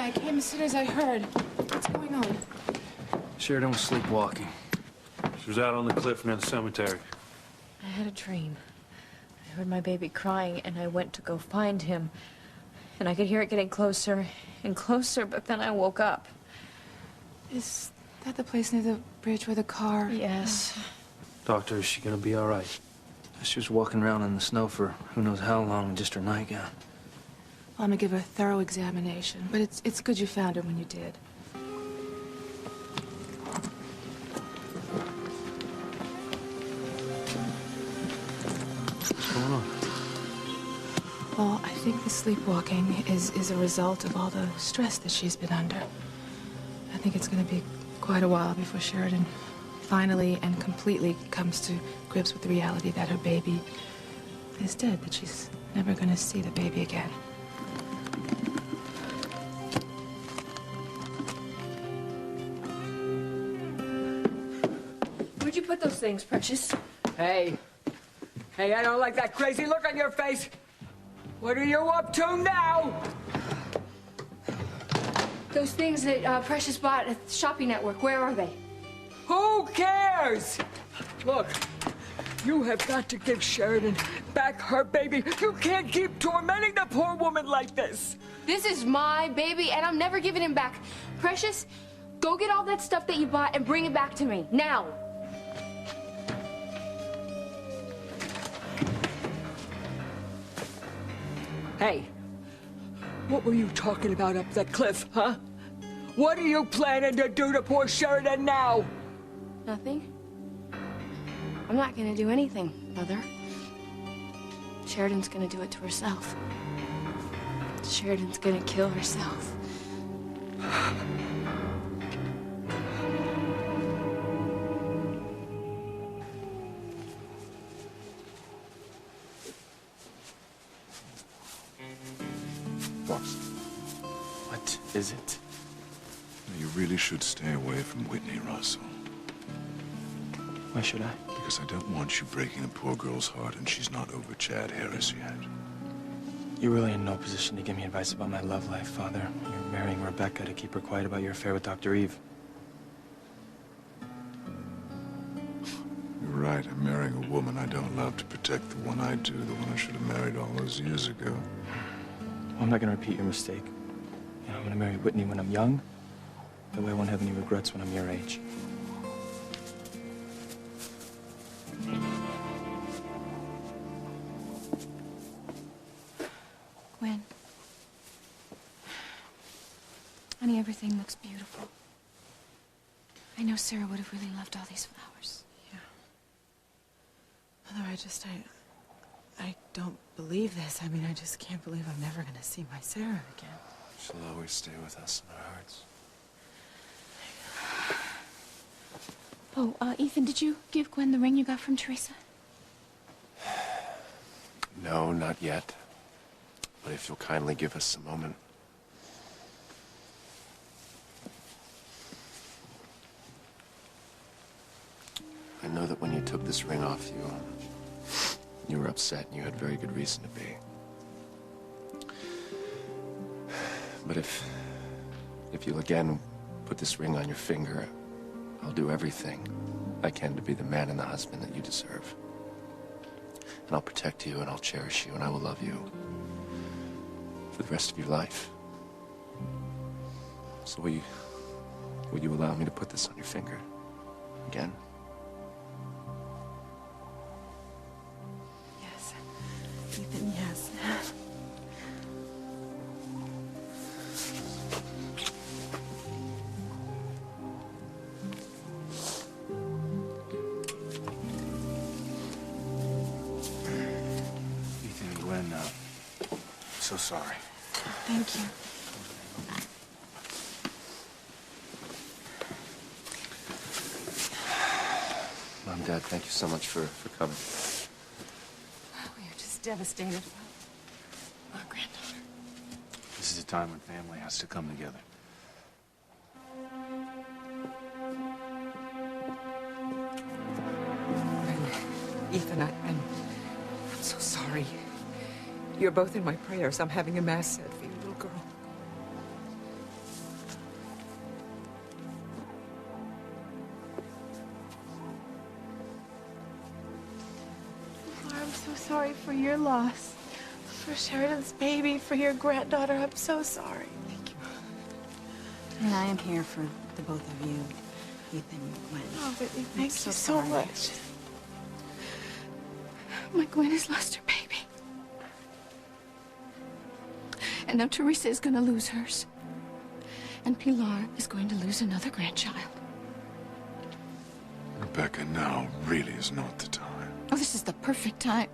I came as soon as I heard. What's going on? Sheridan was sleepwalking. She was out on the cliff near the cemetery. I had a dream. I heard my baby crying, and I went to go find him. And I could hear it getting closer and closer, but then I woke up. Is that the place near the bridge where the car... Yes. Doctor, is she gonna be all right? She was walking around in the snow for who knows how long in just her nightgown. Well, I'm gonna give her a thorough examination, but it's good you found her when you did. What's going on? Well, I think the sleepwalking is a result of all the stress that she's been under. I think it's gonna be quite a while before Sheridan finally and completely comes to grips with the reality that her baby is dead, that she's never gonna see the baby again. Where'd you put those things, Precious? Hey. Hey, I don't like that crazy look on your face. What are you up to now? Those things that Precious bought at the shopping network, where are they? Who cares? Look, you have got to give Sheridan back her baby. You can't keep tormenting the poor woman like this. This is my baby, and I'm never giving him back. Precious, go get all that stuff that you bought and bring it back to me, now. Hey, what were you talking about up that cliff, huh? What are you planning to do to poor Sheridan now? Nothing. I'm not gonna do anything, Mother. Sheridan's gonna do it to herself. Sheridan's gonna kill herself. What is it? You really should stay away from Whitney, Russell. Why should I? Because I don't want you breaking a poor girl's heart, and she's not over Chad Harris yet. You're really in no position to give me advice about my love life, Father. You're marrying Rebecca to keep her quiet about your affair with Dr. Eve. You're right. I'm marrying a woman I don't love to protect the one I do, the one I should have married all those years ago. Well, I'm not going to repeat your mistake. You know, I'm going to marry Whitney when I'm young. That way I won't have any regrets when I'm your age. Gwen. Honey, everything looks beautiful. I know Sarah would have really loved all these flowers. Yeah. Mother, I don't believe this. I mean, I just can't believe I'm never gonna see my Sarah again. She'll always stay with us in our hearts. Oh, Ethan, did you give Gwen the ring you got from Teresa? No, not yet. But if you'll kindly give us a moment. I know that when you took this ring off, you were upset and you had very good reason to be. But if you'll again put this ring on your finger, I'll do everything I can to be the man and the husband that you deserve. And I'll protect you and I'll cherish you and I will love you for the rest of your life. So will you allow me to put this on your finger again? Yes. Ethan, yes. Ethan, Gwen, I'm so sorry. Thank you. Mom, Dad, thank you so much for coming. We are just devastated about our granddaughter. This is a time when family has to come together. Ethan, I'm so sorry. You're both in my prayers. I'm having a mass said for your little girl. so sorry for your loss. For Sheridan's baby, for your granddaughter. I'm so sorry. Thank you. And I am here for the both of you, Ethan and Gwen. Oh, Whitney, thank you so sorry. much. My Gwen has lost her baby. And now Teresa is going to lose hers. And Pilar is going to lose another grandchild. Rebecca, now really is not the time. Oh, this is the perfect time.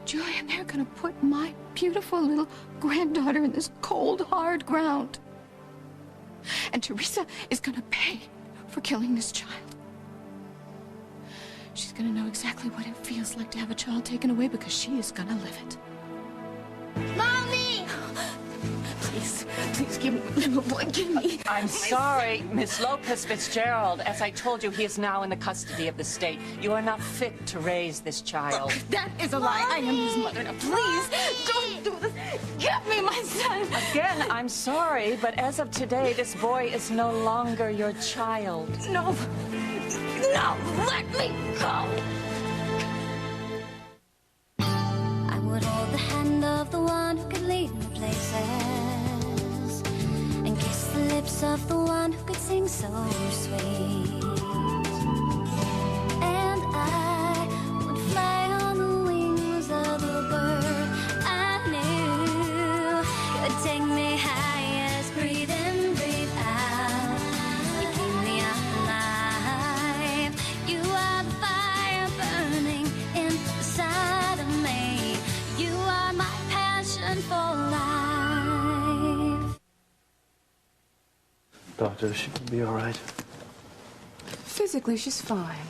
Julian, they're going to put my beautiful little granddaughter in this cold, hard ground. And Teresa is going to pay for killing this child. She's going to know exactly what it feels like to have a child taken away because she is going to live it. Mommy! Please give me, little boy, give me. I'm sorry, Miss Lopez Fitzgerald. As I told you, he is now in the custody of the state. You are not fit to raise this child. That is a lie. I am his mother. Now, please, don't do this. Give me my son. Again, I'm sorry, but as of today, this boy is no longer your child. No. No, let me go. I would hold the hand of the one who could lead me places and kiss the lips of the one who could sing so sweet. And I would fly on the wings of the bird I knew could take me highest. Breathe in, breathe out. You keep me alive. You are the fire burning inside of me. You are my passion for life. Doctor, she will be all right. Physically, she's fine.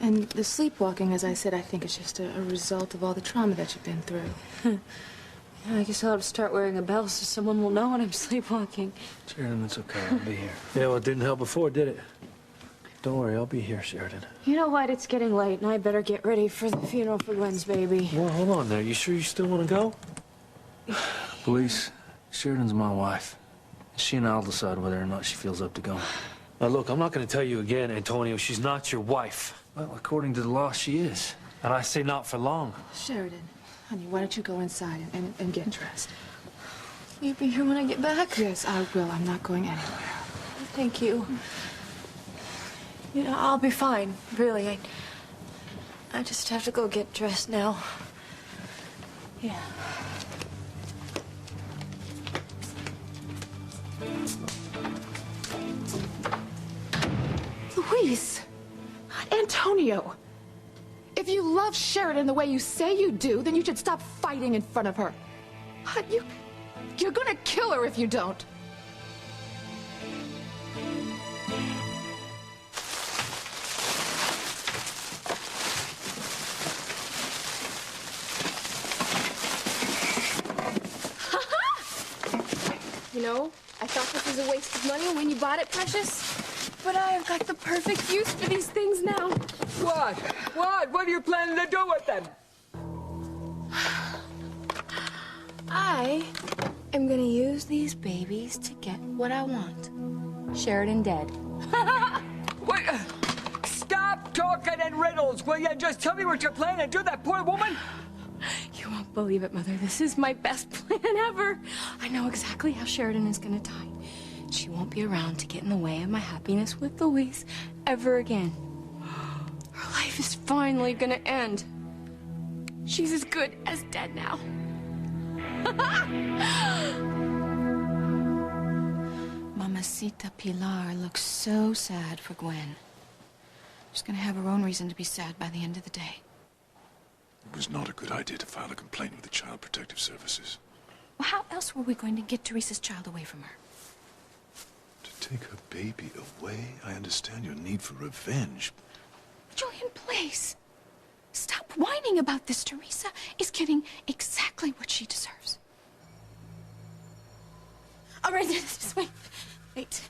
And the sleepwalking, as I said, I think is just a result of all the trauma that you've been through. I guess I'll have to start wearing a bell so someone will know when I'm sleepwalking. Sheridan, it's okay. I'll be here. Yeah, well, it didn't help before, did it? Don't worry, I'll be here, Sheridan. You know what? It's getting late, and I better get ready for the funeral for Gwen's baby. Well, hold on there. You sure you still want to go? Police, Sheridan's my wife. She and I'll decide whether or not she feels up to going. Now, look, I'm not going to tell you again, Antonio, she's not your wife. Well, according to the law, she is. And I say not for long. Sheridan, honey, why don't you go inside and get dressed? Will you be here when I get back? Yes, I will. I'm not going anywhere. Thank you. You know, I'll be fine, really. I just have to go get dressed now. Yeah. Luis! Antonio! If you love Sheridan the way you say you do, then you should stop fighting in front of her. You're gonna kill her if you don't. You know, I thought this was a waste of money when you bought it, Precious. But I've got the perfect use for these things now. What? What? What are you planning to do with them? I am gonna use these babies to get what I want. Sheridan dead. What? Stop talking in riddles, will you? Just tell me what you're planning to do, that poor woman. You won't believe it, Mother. This is my best plan ever. I know exactly how Sheridan is gonna die. She won't be around to get in the way of my happiness with Luis ever again. Her life is finally gonna end. She's as good as dead now. Mamacita Pilar looks so sad for Gwen. She's gonna have her own reason to be sad by the end of the day. It was not a good idea to file a complaint with the Child Protective Services. Well, how else were we going to get Teresa's child away from her? To take her baby away? I understand your need for revenge. Julian, please. Stop whining about this. Teresa is getting exactly what she deserves. All right, just wait. Wait.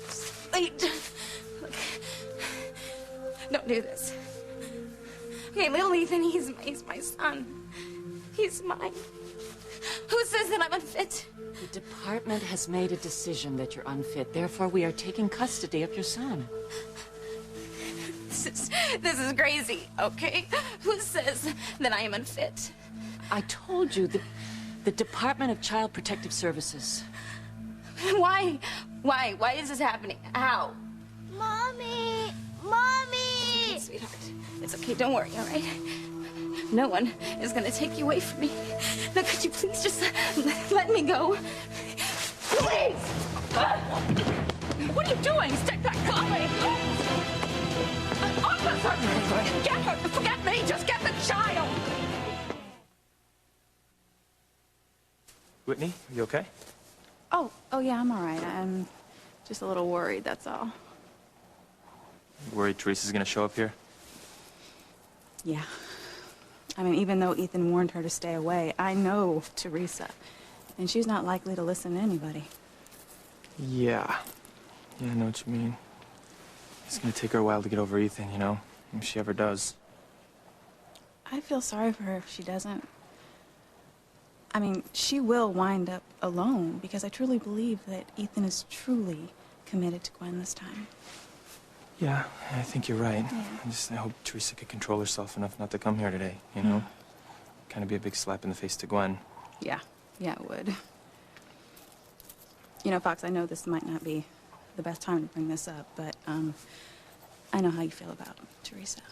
Just wait. Look. Don't do this. Okay, little Ethan, he's my son. He's mine. Who says that I'm unfit? The department has made a decision that you're unfit. Therefore, we are taking custody of your son. This is This is crazy, okay? Who says that I am unfit? I told you, the Department of Child Protective Services. Why? Why is this happening? How? Mommy! Mommy! Okay, sweetheart. It's okay, don't worry, all right? No one is gonna take you away from me. Now, could you please just let me go? Please! What are you doing? Step back, Chloe! Officer! Get her! Forget me! Just get the child! Whitney, are you okay? Oh, yeah, I'm all right. I'm just a little worried, that's all. You worried Teresa's gonna show up here? Yeah. I mean, even though Ethan warned her to stay away, I know Teresa. And she's not likely to listen to anybody. Yeah. Yeah, I know what you mean. It's gonna take her a while to get over Ethan, you know? If she ever does. I feel sorry for her if she doesn't. I mean, she will wind up alone because I truly believe that Ethan is truly committed to Gwen this time. Yeah, I think you're right. Yeah. I hope Teresa could control herself enough not to come here today, you know? Kind of be a big slap in the face to Gwen. Yeah, it would. You know, Fox, I know this might not be the best time to bring this up, but, I know how you feel about Teresa.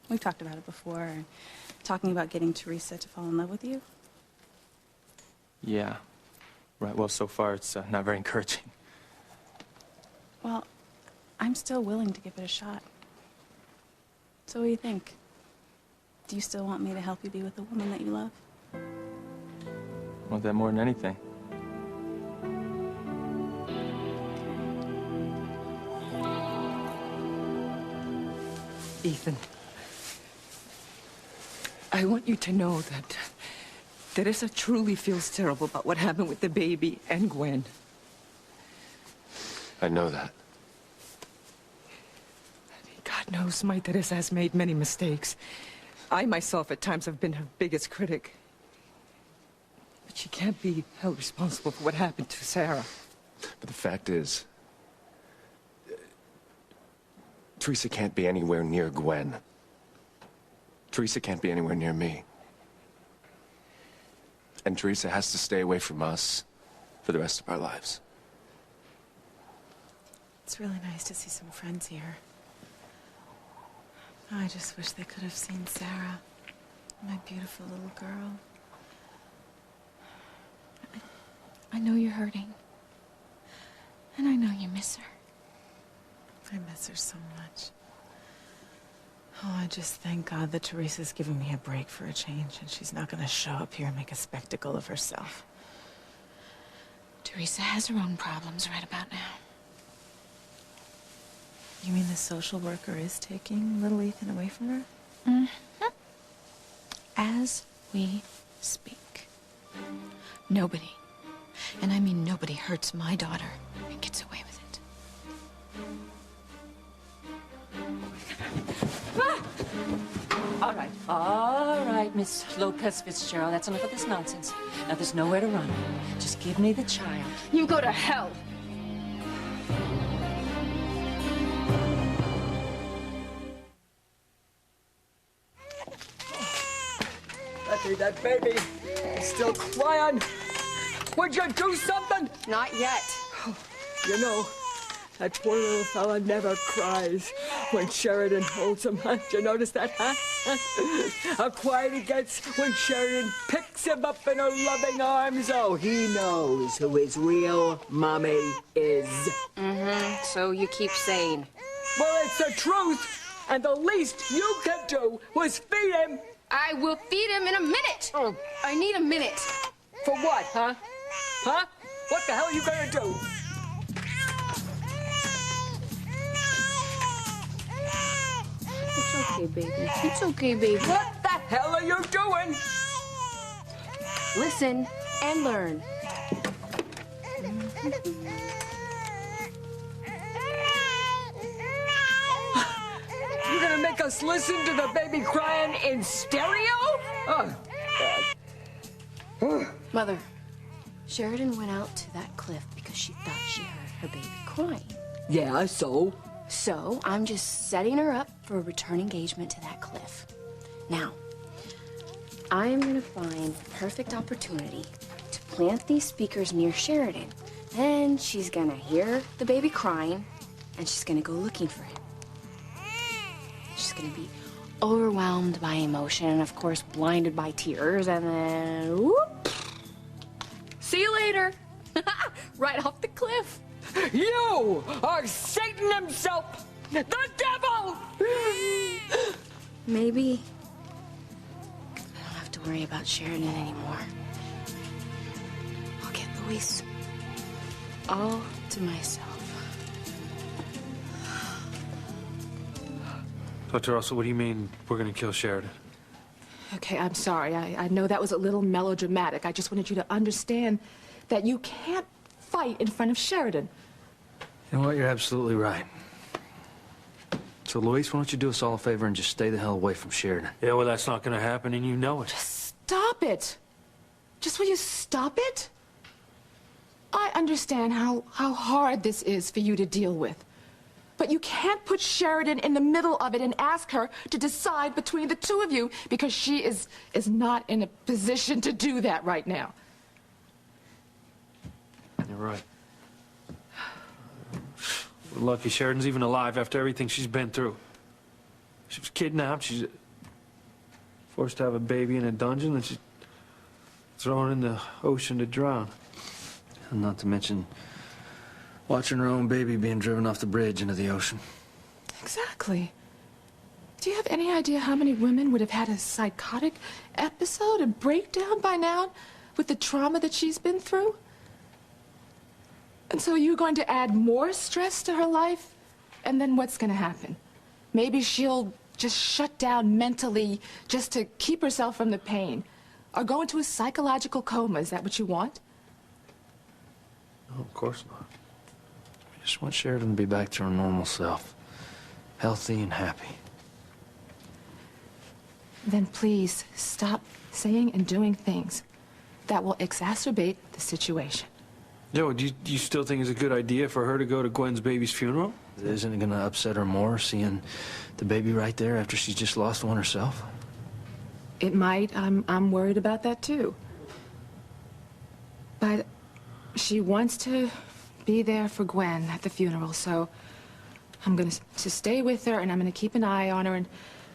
We've talked about it before, talking about getting Teresa to fall in love with you. Yeah. Right, well, so far it's not very encouraging. Well, I'm still willing to give it a shot. So what do you think? Do you still want me to help you be with the woman that you love? I want that more than anything. Ethan, I want you to know that Teresa truly feels terrible about what happened with the baby and Gwen. I know that. God knows my Teresa has made many mistakes. I myself at times have been her biggest critic. But she can't be held responsible for what happened to Sarah. But the fact is, Teresa can't be anywhere near Gwen. Teresa can't be anywhere near me. And Teresa has to stay away from us for the rest of our lives. It's really nice to see some friends here. Oh, I just wish they could have seen Sarah, my beautiful little girl. I know you're hurting. And I know you miss her. I miss her so much. Oh, I just thank God that Teresa's giving me a break for a change, and she's not gonna show up here and make a spectacle of herself. Teresa has her own problems right about now. You mean the social worker is taking little Ethan away from her? Mm-hmm. As we speak. Nobody, and I mean nobody, hurts my daughter and gets away with it. All right, Miss Lopez Fitzgerald, that's enough of this nonsense. Now, there's nowhere to run. Just give me the child. You go to hell. Letty, that baby is still crying. Would you do something? Not yet. You know, that poor little fella never cries when Sheridan holds him. Huh? Did you notice that, huh? How quiet he gets when Sheridan picks him up in her loving arms. Oh, he knows who his real mommy is. Mm-hmm. So you keep saying. Well, it's the truth. And the least you could do was feed him. I will feed him in a minute. Oh. I need a minute. For what, huh? Huh? What the hell are you gonna do? It's okay, baby. It's okay, baby. What the hell are you doing? Listen and learn. You're gonna make us listen to the baby crying in stereo? Oh, God. Mother, Sheridan went out to that cliff because she thought she heard her baby crying. Yeah, so? So I'm just setting her up for a return engagement to that cliff. Now, I'm gonna find the perfect opportunity to plant these speakers near Sheridan. Then she's gonna hear the baby crying, and she's gonna go looking for him. She's gonna be overwhelmed by emotion, and of course blinded by tears, and then whoop! See you later! Right off the cliff. You are Satan himself, the devil! Maybe I don't have to worry about Sheridan anymore. I'll get Luis all to myself. Dr. Russell, what do you mean we're gonna kill Sheridan? Okay, I'm sorry. I know that was a little melodramatic. I just wanted you to understand that you can't fight in front of Sheridan. You know what? You're absolutely right. So, Luis, why don't you do us all a favor and just stay the hell away from Sheridan? Yeah, well, that's not gonna happen, and you know it. Stop it! Just will you stop it? I understand how hard this is for you to deal with. But you can't put Sheridan in the middle of it and ask her to decide between the two of you, because she is not in a position to do that right now. You're right. We're lucky Sheridan's even alive after everything she's been through. She was kidnapped, she's forced to have a baby in a dungeon, and she's thrown in the ocean to drown. And not to mention watching her own baby being driven off the bridge into the ocean. Exactly. Do you have any idea how many women would have had a psychotic episode, a breakdown by now, with the trauma that she's been through? And so you're going to add more stress to her life? And then what's going to happen? Maybe she'll just shut down mentally just to keep herself from the pain. Or go into a psychological coma. Is that what you want? No, of course not. I just want Sheridan to be back to her normal self. Healthy and happy. Then please stop saying and doing things that will exacerbate the situation. Yo, do you still think it's a good idea for her to go to Gwen's baby's funeral? Isn't it gonna upset her more seeing the baby right there after she's just lost one herself? It might. I'm worried about that too. But she wants to be there for Gwen at the funeral, so I'm going to stay with her, and I'm going to keep an eye on her and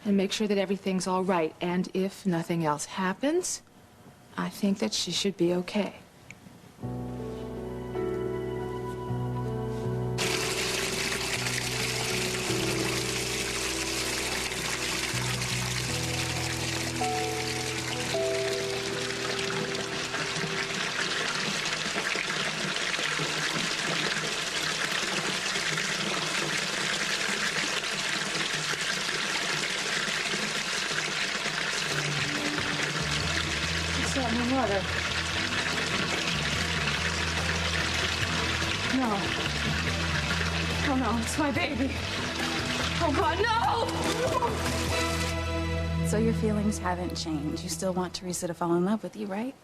make sure that everything's all right. And if nothing else happens, I think that she should be okay. Water. No. Oh no, it's my baby. Oh God, no! So your feelings haven't changed. You still want Teresa to fall in love with you, right?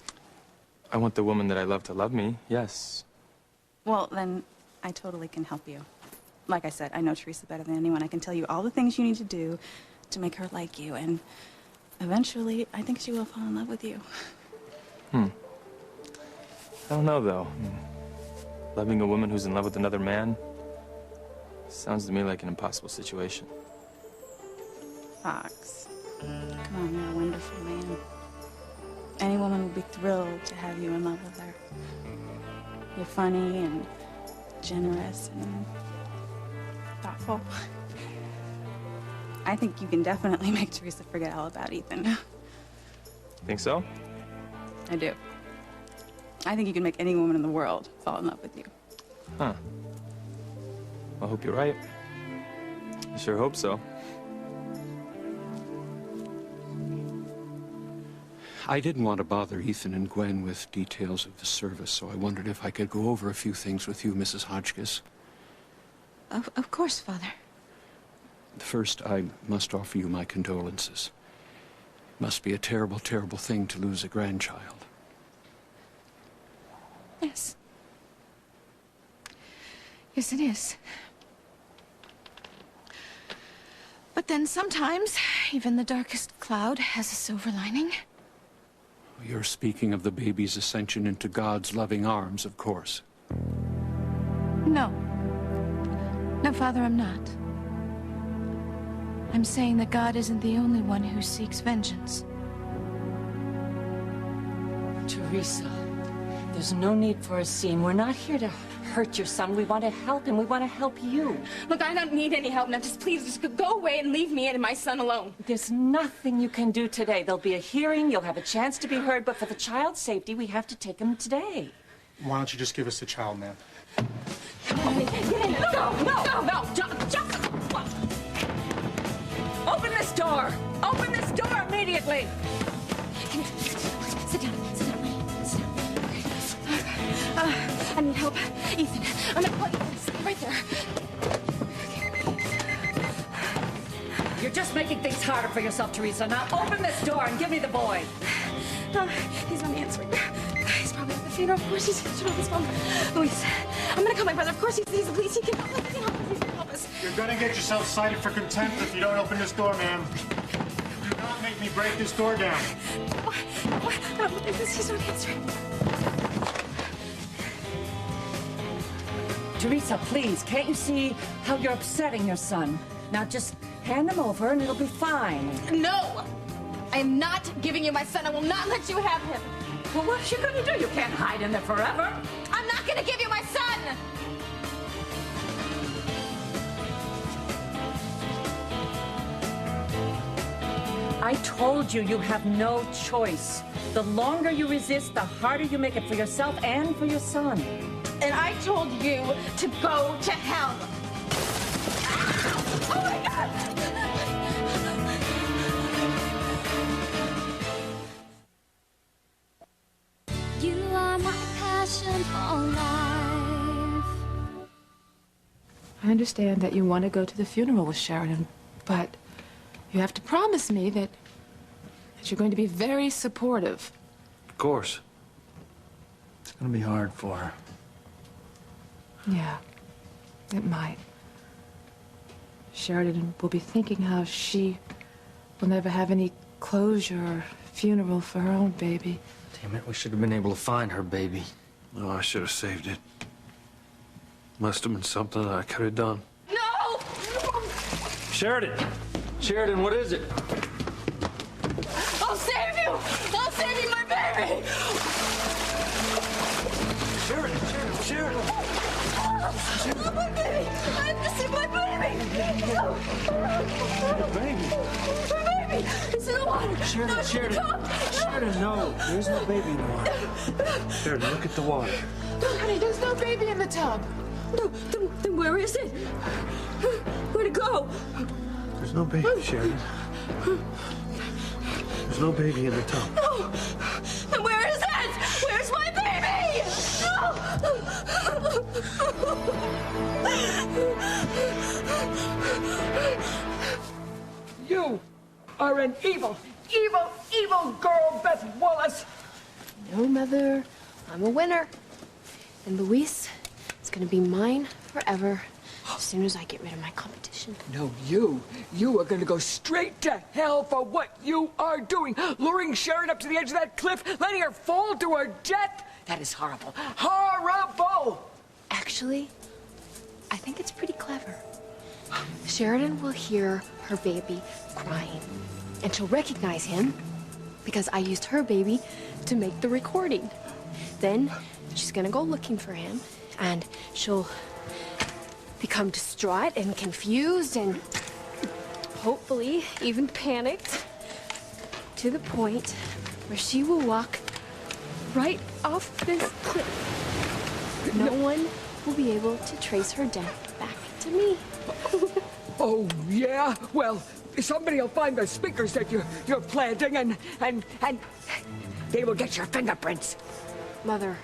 I want the woman that I love to love me, yes. Well, then I totally can help you. Like I said, I know Teresa better than anyone. I can tell you all the things you need to do to make her like you, and eventually I think she will fall in love with you. I don't know, though. Loving a woman who's in love with another man sounds to me like an impossible situation. Fox, come on, you're a wonderful man. Any woman would be thrilled to have you in love with her. You're funny and generous and thoughtful. I think you can definitely make Teresa forget all about Ethan. Think so? I do. I think you can make any woman in the world fall in love with you. Huh. I hope you're right. I sure hope so. I didn't want to bother Ethan and Gwen with details of the service, so I wondered if I could go over a few things with you, Mrs. Hotchkiss. Of course, Father. First, I must offer you my condolences. It must be a terrible, terrible thing to lose a grandchild. Yes. Yes, it is. But then sometimes, even the darkest cloud has a silver lining. You're speaking of the baby's ascension into God's loving arms, of course. No. No, Father, I'm not. I'm saying that God isn't the only one who seeks vengeance. Teresa, there's no need for a scene. We're not here to hurt your son. We want to help him. We want to help you. Look, I don't need any help now. Please go away and leave me and my son alone. There's nothing you can do today. There'll be a hearing. You'll have a chance to be heard. But for the child's safety, we have to take him today. Why don't you just give us the child, ma'am? No, just... Open this door! Open this door immediately! Sit down, sit down. I need help. Ethan, I'm gonna call you. Stay right there. You're just making things harder for yourself, Teresa. Now open this door and give me the boy. He's not answering. He's probably at the funeral. Of course he's turn off his phone. Luis, I'm gonna call my brother. Of course he's the police. He can help us. He can help us. He can help us. You're gonna get yourself cited for contempt if you don't open this door, ma'am. Do not make me break this door down. What is this? He's not answering. Teresa, please, can't you see how you're upsetting your son? Now just hand him over and it'll be fine. No! I am not giving you my son. I will not let you have him. Well, what are you going to do? You can't hide in there forever. I'm not going to give you my son! I told you you have no choice. The longer you resist, the harder you make it for yourself and for your son. And I told you to go to hell. Oh my God! You are my passion for life. I understand that you want to go to the funeral with Sheridan, but you have to promise me that you're going to be very supportive. Of course. It's gonna be hard for her. Yeah, it might. Sheridan will be thinking how she will never have any closure or funeral for her own baby. Damn it, we should have been able to find her baby. Oh, I should have saved it. Must have been something that I could have done. No! Sheridan! Sheridan, what is it? I'll save you! I'll save you, my baby! Sheridan! Oh, my baby! I have to see my baby! Baby! My baby! It's in the water! Sheridan, no! There's no baby in the water. Sheridan, look at the water. Honey, there's no baby in the tub. No, then where is it? Where'd it go? There's no baby, Sheridan. There's no baby in the tub. No! Then where is it? Where's my baby? You are an evil, evil, evil girl, Beth Wallace. No, Mother. I'm a winner. And Luis is gonna be mine forever as soon as I get rid of my competition. No, you are going to go straight to hell for what you are doing. Luring Sheridan up to the edge of that cliff, letting her fall to her death. That is horrible. Horrible! Actually, I think it's pretty clever. Sheridan will hear her baby crying, and she'll recognize him because I used her baby to make the recording. Then she's gonna go looking for him, and she'll become distraught and confused and hopefully even panicked to the point where she will walk right off this cliff. No one will be able to trace her death back to me. Oh, yeah? Well, somebody will find the speakers that you're planting and they will get your fingerprints. Mother,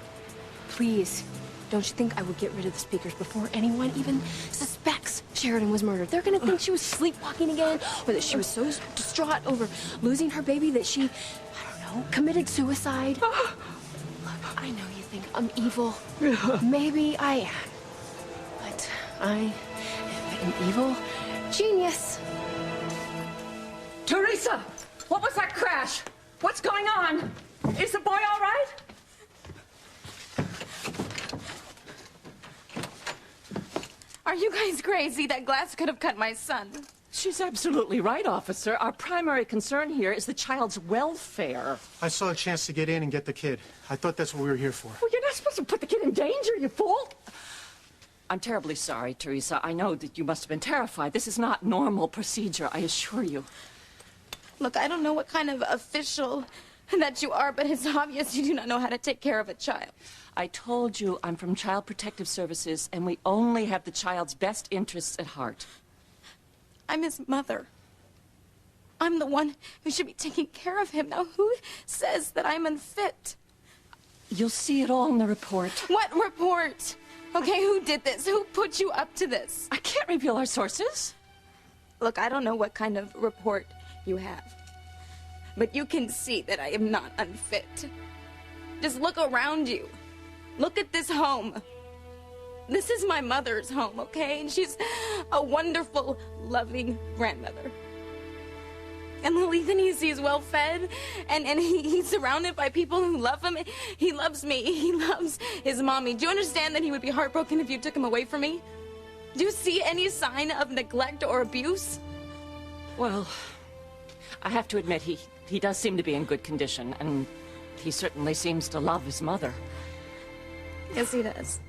please, don't you think I would get rid of the speakers before anyone even suspects Sheridan was murdered? They're gonna think she was sleepwalking again, or that she was so distraught over losing her baby that she, I don't know, committed suicide. Look, I know you think I'm evil. Maybe I am. But I am an evil genius. Teresa! What was that crash? What's going on? Is the boy all right? Are you guys crazy? That glass could have cut my son. She's absolutely right, officer. Our primary concern here is the child's welfare. I saw a chance to get in and get the kid. I thought that's what we were here for. Well, you're not supposed to put the kid in danger, you fool. I'm terribly sorry, Teresa. I know that you must have been terrified. This is not normal procedure, I assure you. Look, I don't know what kind of official that you are, but it's obvious you do not know how to take care of a child. I told you I'm from Child Protective Services, and we only have the child's best interests at heart. I'm his mother. I'm the one who should be taking care of him. Now, who says that I'm unfit? You'll see it all in the report. What report? Okay, who did this? Who put you up to this? I can't reveal our sources. Look, I don't know what kind of report you have, but you can see that I am not unfit. Just look around you. Look at this home. This is my mother's home, okay? And she's a wonderful, loving grandmother. And little Ethan, he's well-fed, and he's surrounded by people who love him. He loves me. He loves his mommy. Do you understand that he would be heartbroken if you took him away from me? Do you see any sign of neglect or abuse? Well, I have to admit, he does seem to be in good condition, and he certainly seems to love his mother. Yes, he does.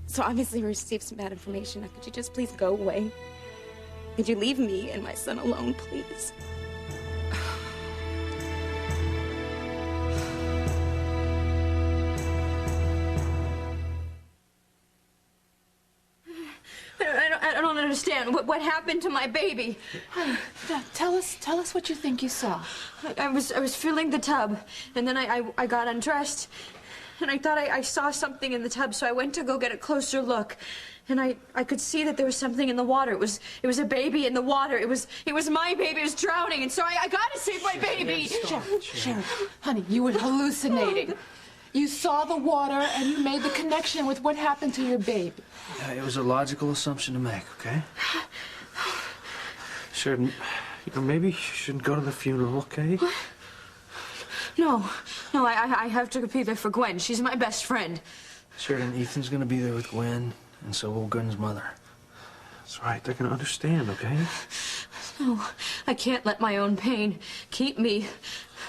So obviously we received some bad information. Now, could you just please go away? Could you leave me and my son alone, please? I don't understand. What happened to my baby? Tell us what you think you saw. I was filling the tub, and then I got undressed, and I thought I saw something in the tub, so I went to go get a closer look. And I could see that there was something in the water. It was a baby in the water. It was my baby. It was drowning, and so I gotta save my baby. Sharon, honey, you were hallucinating. You saw the water and you made the connection with what happened to your baby. Yeah, it was a logical assumption to make, okay? Sheridan, you know, maybe you shouldn't go to the funeral, okay? What? No, I have to be there for Gwen. She's my best friend. Sheridan, Ethan's gonna be there with Gwen, and so will Gwen's mother. That's right, they're gonna understand, okay? No, I can't let my own pain keep me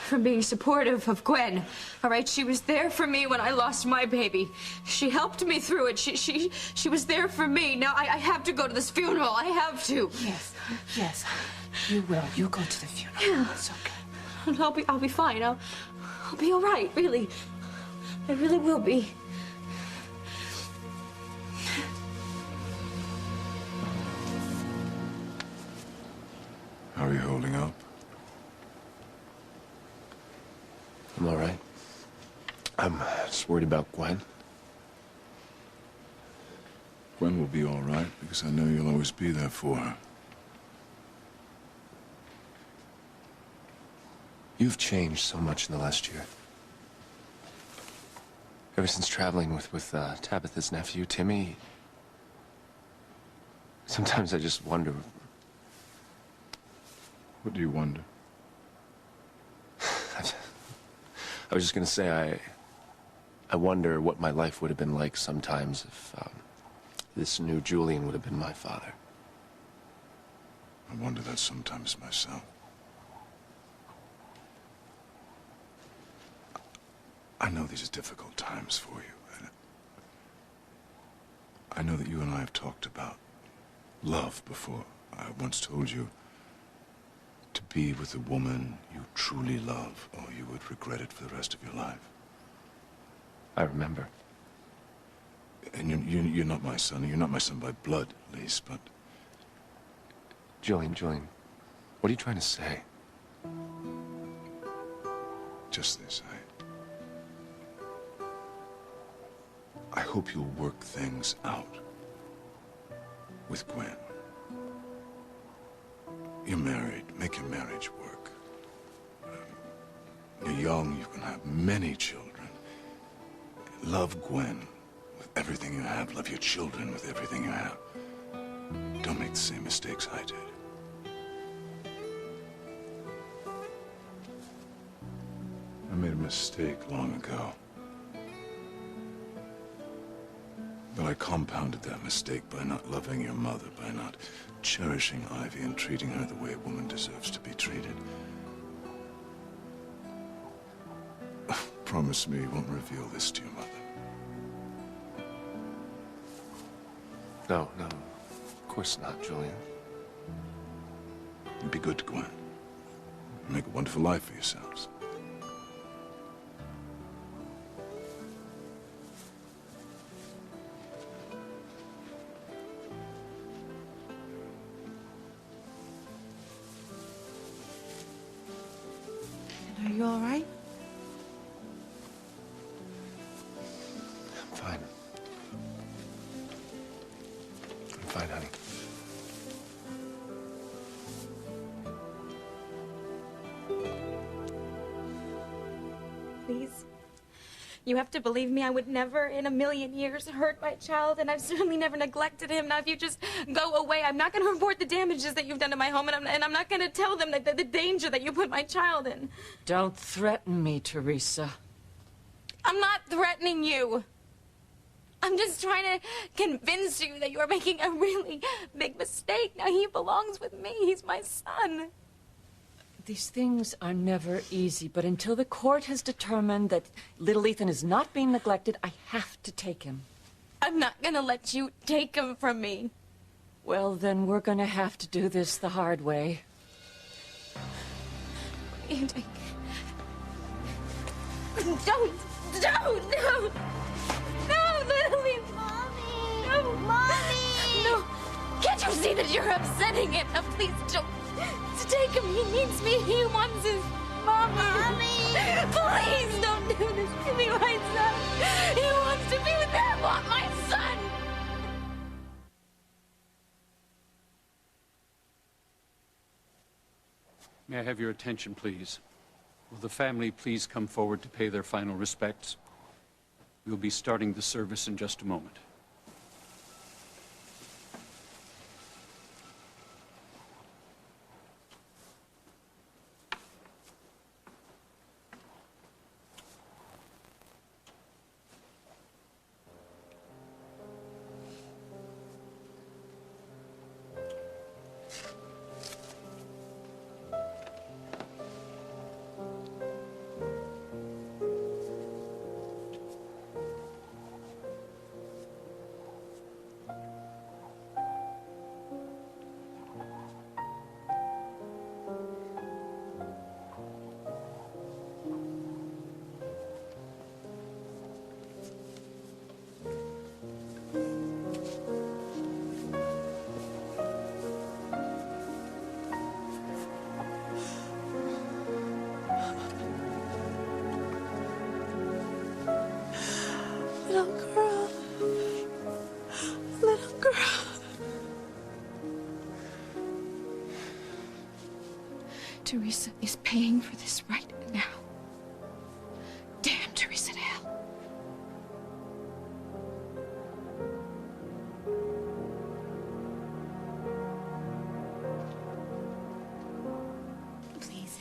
from being supportive of Gwen. All right, she was there for me when I lost my baby. She helped me through it. She was there for me. Now I have to go to this funeral. I have to. Yes, you will. You go to the funeral. Yeah. It's okay. And I'll be fine. I'll be all right. Really, I really will be. How are you holding up? I'm all right. I'm just worried about Gwen. Gwen will be all right, because I know you'll always be there for her. You've changed so much in the last year. Ever since traveling with Tabitha's nephew, Timmy, sometimes I just wonder. What do you wonder? I was just gonna say, I wonder what my life would have been like sometimes if this new Julian would have been my father. I wonder that sometimes myself. I know these are difficult times for you. And I know that you and I have talked about love before. I once told you to be with a woman you truly love, or you would regret it for the rest of your life. I remember. And you're not my son. You're not my son by blood, at least, but... Julian, what are you trying to say? Just this, I hope you'll work things out with Gwen. You're married. Make your marriage work. You're young. You can have many children. Love Gwen with everything you have. Love your children with everything you have. Don't make the same mistakes I did. made a mistake long ago. But I compounded that mistake by not loving your mother, by not cherishing Ivy and treating her the way a woman deserves to be treated. Promise me you won't reveal this to your mother. No, of course not, Julian. You'd be good to Gwen. Make a wonderful life for yourselves. Are you all right? I'm fine. I'm fine, honey. Please. You have to believe me, I would never in a million years hurt my child, and I've certainly never neglected him. Now, if you just go away, I'm not going to report the damages that you've done to my home, and I'm not going to tell them the danger that you put my child in. Don't threaten me, Teresa. I'm not threatening you. I'm just trying to convince you that you are making a really big mistake. Now, he belongs with me. He's my son. These things are never easy, but until the court has determined that little Ethan is not being neglected, I have to take him. I'm not gonna let you take him from me. Well, then we're gonna have to do this the hard way. Don't, no! No, little Ethan! Mommy! No! Mommy! No! Can't you see that you're upsetting him? Now, please don't. Take him. He needs me. He wants his mama. Mommy! Please don't do this to me, my son. He wants to be with me. I want my son. May I have your attention, please? Will the family please come forward to pay their final respects? We'll be starting the service in just a moment. Teresa is paying for this right now. Damn Teresa to hell. Please.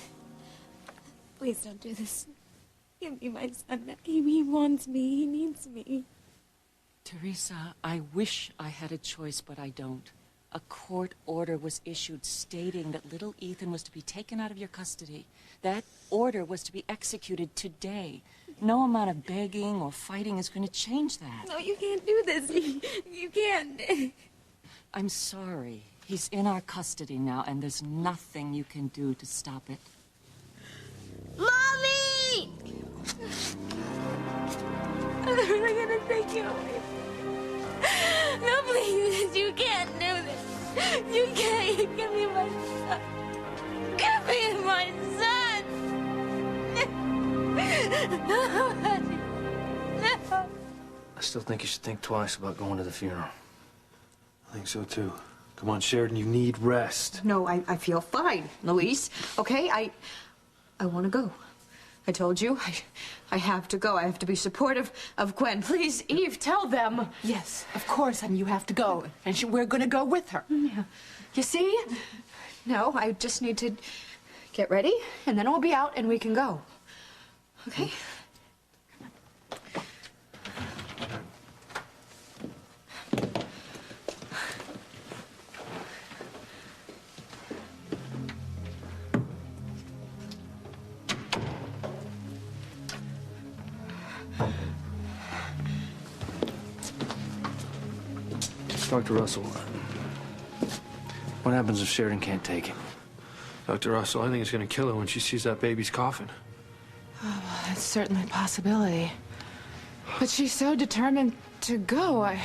Please don't do this. Give me my son. He wants me. He needs me. Teresa, I wish I had a choice, but I don't. A court order was issued stating that little Ethan was to be taken out of your custody. That order was to be executed today. No amount of begging or fighting is going to change that. No, you can't do this. You can't. I'm sorry. He's in our custody now, and there's nothing you can do to stop it. Mommy! They're really gonna take you away. No, please, you can't do this. You can't. Give me my son. Give me my son. No. I still think you should think twice about going to the funeral. I think so, too. Come on, Sheridan, you need rest. No, I feel fine, Louise. Okay, I want to go. I told you, I have to go. I have to be supportive of Gwen. Please, Eve, tell them. Yes, of course, and you have to go. And we're going to go with her. Yeah. You see? No, I just need to get ready, and then I'll be out and we can go. Okay. Dr. Russell, what happens if Sheridan can't take it? Dr. Russell, I think it's going to kill her when she sees that baby's coffin. Oh, well, that's certainly a possibility. But she's so determined to go. I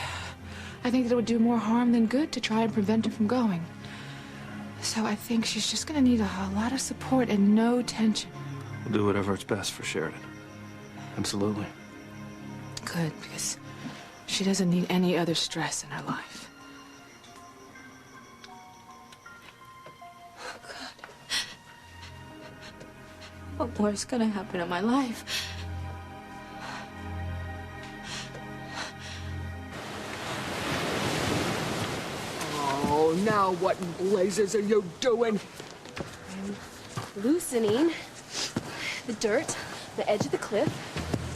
think that it would do more harm than good to try and prevent her from going. So I think she's just going to need a lot of support and no tension. We'll do whatever is best for Sheridan. Absolutely. Good, because she doesn't need any other stress in her life. What more is gonna happen in my life? Oh, now what in blazes are you doing? I'm loosening the dirt, the edge of the cliff,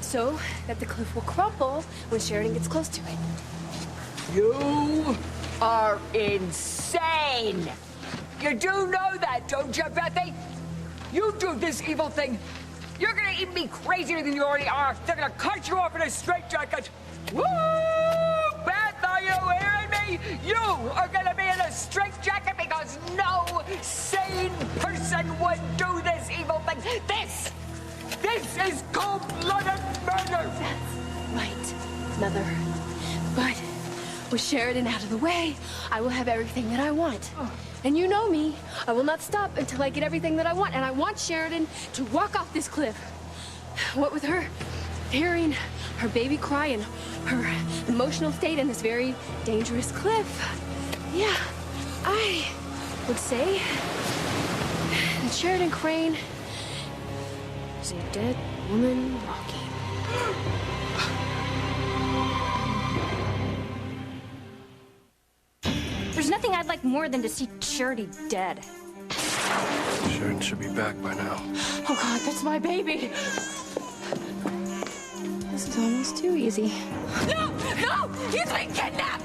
so that the cliff will crumble when Sheridan gets close to it. You are insane! You do know that, don't you, Bethy? You do this evil thing, you're gonna even be crazier than you already are. They're gonna cut you off in a straitjacket. Woo! Beth, are you hearing me? You are gonna be in a straitjacket because no sane person would do this evil thing. This is cold-blooded murder. That's right, Mother. But with Sheridan out of the way, I will have everything that I want. And you know me, I will not stop until I get everything that I want. And I want Sheridan to walk off this cliff. What with her hearing her baby cry and her emotional state in this very dangerous cliff. Yeah, I would say that Sheridan Crane is a dead woman walking. There's nothing I'd like more than to see Charity dead. Sheridan should be back by now. Oh, God, that's my baby. This is almost too easy. No! No! He's been kidnapped!